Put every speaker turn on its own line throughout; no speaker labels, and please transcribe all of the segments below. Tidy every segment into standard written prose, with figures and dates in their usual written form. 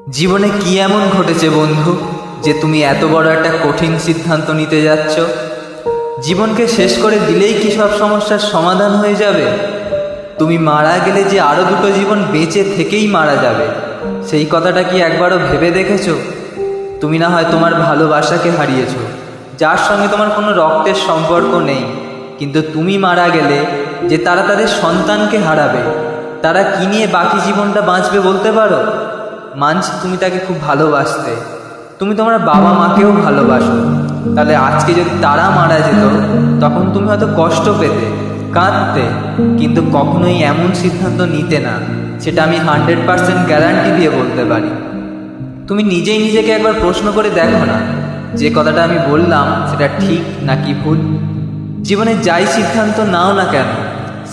জীবনে কি এমন ঘটেছে বন্ধু যে তুমি এত বড় একটা কঠিন সিদ্ধান্ত নিতে যাচ্ছ? জীবনকে শেষ করে দিলেই কি সব সমস্যার সমাধান হয়ে যাবে? তুমি মারা গেলে যে আরও দুটো জীবন বেঁচে থেকেই মারা যাবে, সেই কথাটা কি একবারও ভেবে দেখেছো? তুমি না হয় তোমার ভালোবাসাকে হারিয়েছো, যার সঙ্গে তোমার কোনো রক্তের সম্পর্ক নেই, কিন্তু তুমি মারা গেলে যে তারা তাদের সন্তানকে হারাবে, তারা কি নিয়ে বাকি জীবনটা বাঁচবে বলতে পারো? মানছি তুমি তাকে খুব ভালোবাসতে, তুমি তোমার বাবা মাকেও ভালোবাসো, তাহলে আজকে যদি তারা মারা যেত তখন তুমি হয়তো কষ্ট পেতে, কাঁদতে, কিন্তু কখনোই এমন সিদ্ধান্ত নিতে না। সেটা আমি 100% গ্যারান্টি দিয়ে বলতে পারি। তুমি নিজেই নিজেকে একবার প্রশ্ন করে দেখো না, যে কথাটা আমি বললাম সেটা ঠিক নাকি ভুল। জীবনে যাই সিদ্ধান্ত নাও না কেন,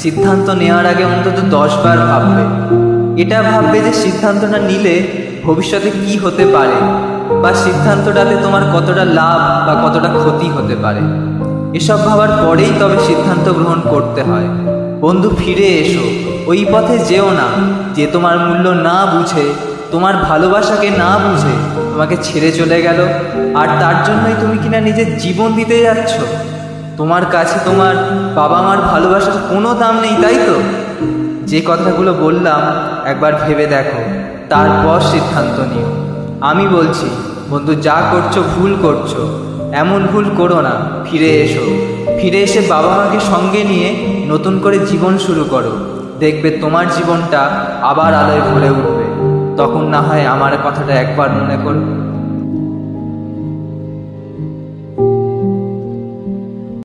সিদ্ধান্ত নেওয়ার আগে অন্তত 10 বার ভাববে। এটা ভাববে যে সিদ্ধান্তটা নিলে ভবিষ্যতে কি হতে পারে, বা সিদ্ধান্তটাতে তোমার কতটা লাভ বা কতটা ক্ষতি হতে পারে। এসব ভাবার পরেই তবে সিদ্ধান্ত গ্রহণ করতে হয়। বন্ধু, ফিরে এসো, ওই পথে যেও না যে তোমার মূল্য না বুঝে, তোমার ভালোবাসাকে না বুঝে তোমাকে ছেড়ে চলে গেল, আর তার জন্যই তুমি কিনা নিজের জীবন দিতে যাচ্ছ। তোমার কাছে তোমার বাবা মার ভালোবাসার কোনো দাম নেই, তাই তো? যে কথাগুলো বললাম একবার ভেবে দেখো, তারপর সিদ্ধান্ত নিও। আমি বলছি বন্ধু, যা করছো ভুল করছো, এমন ভুল করো না। ফিরে এসো, ফিরে এসে বাবা মাকে সঙ্গে নিয়ে নতুন করে জীবন শুরু করো। দেখবে তোমার জীবনটা আবার আলোয় ভরে উঠবে। তখন না হয় আমার কথাটা একবার মনে করো।